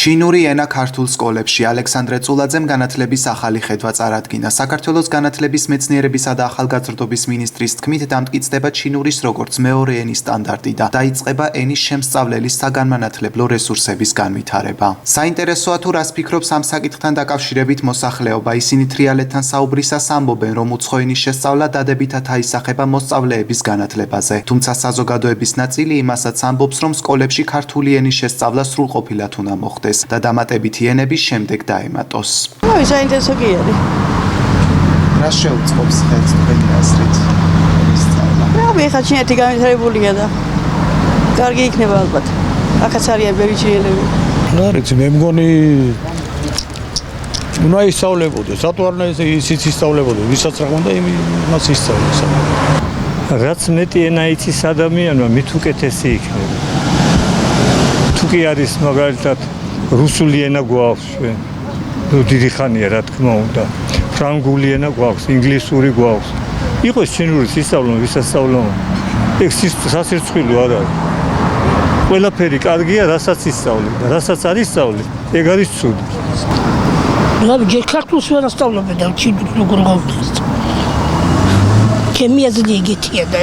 ჩინური ენა ქართულ სკოლებში ალექსანდრე წულაძემ განათლების ახალი ხედვა წარადგინა. საქართველოს განათლების მეცნიერებისა და ახალგაზრდობის მინისტრის თქმით, დამტკიცდება ჩინურის როგორც მეორე ენის სტანდარტი და დაიწყება ენის შემსწავლელი საგანმანათლებლო რესურსების განვითარება. საინტერესოა თუ რას ფიქრობს ამ საკითხთან დაკავშირებით მოსახლეობა. ისინი თრიალეთთან საუბრისას ამბობენ, რომ უცხო ენის შესწავლა დადებითად აისახება მოსწავლეების განათლებაზე. თუმცა საზოგადოების ნაწილი იმასაც ამბობს, რომ სკოლებში ქართული ენის შესწავლა სრულყოფილად უნდა მოხდეს და დამატებითი ენების შემდეგ დაემატოს. საინტერესო კი არის. რა შეუწყობს ხელს თქვენი აზრით? ეხლა ჩინეთი განვითარებულია და კარგი იქნება ალბათ. აქაც არიან ბევრი ჩინელები. რა ვიცი, მე მგონი უნდა ისწავლებოდეს, რატო არ უნდა ისიც ისწავლებოდეს, ვისაც რა უნდა იმას ისწავლოს. რაც მეტი ენა იცის ადამიანმა, მით უკეთესი იქნება. თუ კი არის მაგალითად რუსული ენა გვაქვს ჩვენ. დიდი ხანია რა თქმა უნდა. ფრანგული ენა გვაქვს, ინგლისური გვაქვს. იყოს ჩინურის ისწავლო, ვისასწავლო. ეგ სასირცხვილო არ არის. ყველაფერი კარგია, რასაც ისწავლე და რასაც არ ისწავლე, ეგ არის ცუდი. რა ჯერ ქართულს ვერ ასწავლებენ და ჩინურს როგორ გავხდეს. ქემიაზე ეგეთია და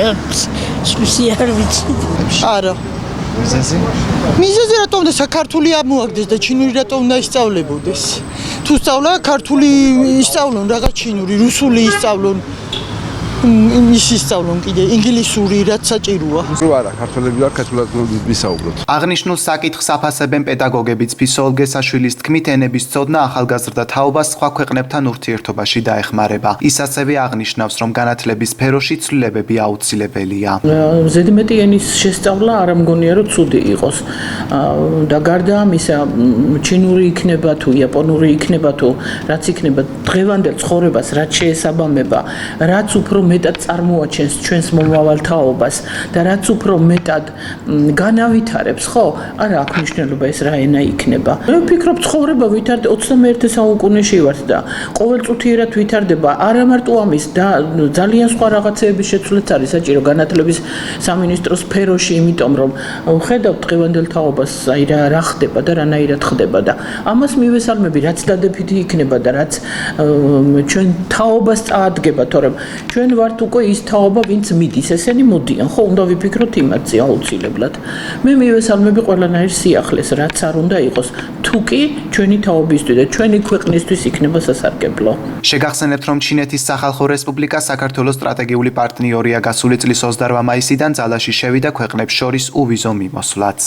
სპეცი არ ვიცი. არა. მიზეზი რატომ და საქართველოს ამოაგდეს და ჩინური რატომ უნდა ისწავლებოდეს? თუ სწავლა ქართული ისწავლონ, რაღაც ჩინური, რუსული ისწავლონ. ის ისწავლონ კიდე ინგლისური რაც საჭიროა. არა, ქართველები არ ქართულად ვისაუბროთ. აღნიშნულ საკითხს აფასებენ პედაგოგებიც. ფისო ოლგესაშვილის თქმით, ენების ცოდნა ახალგაზრდა თაობას სხვა ქვეყნებთან ურთიერთობაში დაეხმარება. ის ასევე აღნიშნავს, რომ განათლების სფეროში ცვლილებები აუცილებელია. ზედმეტი ენის შესწავლა არ ამგონია, რომ ცუდი იყოს. და გარდა ამისა, ჩინური იქნება თუ იაპონური იქნება თუ რაც იქნება დღევანდელ ცხოვრებას რაც შეესაბამება, რაც უფრო მეტად წარმოაჩენს ჩვენს მომავალ თაობას და რაც უფრო მეტად განავითარებს, ხო? არა აქვს მნიშვნელობა ეს რა ენა იქნება. მე ვფიქრობ, ცხოვრება ვითარდება 21 საუკუნეში ვართ და ყოველწუთიერად ვითარდება. არა მარტო ამის და ძალიან სხვა რაღაცეების შეცვლაც არის საჭირო განათლების სამინისტროს სფეროში, იმიტომ რომ ხედავთ დღევანდელ თაობას, აი რა ხდება და რანაირად ხდება და ამას მივესალმები, რაც დადებითი იქნება და რაც ჩვენ თაობას წაადგება, თორემ ჩვენ ვართ უკვე ის თაობა, ვინც მიდის, ესენი მოდიან, ხო, უნდა ვიფიქროთ იმაზე აუცილებლად. მე მივესალმები ყველანაირ სიახლეს, რაც არ უნდა იყოს, თუ კი ჩვენი თაობისთვის და ჩვენი ქვეყნისთვის იქნება სასარგებლო. შეგახსენებთ, რომ ჩინეთის სახალხო რესპუბლიკა საქართველოს სტრატეგიული პარტნიორია გასული წლის 28 მაისიდან ძალაში შევიდა ქვეყნებს შორის უვიზო მიმოსვლაც.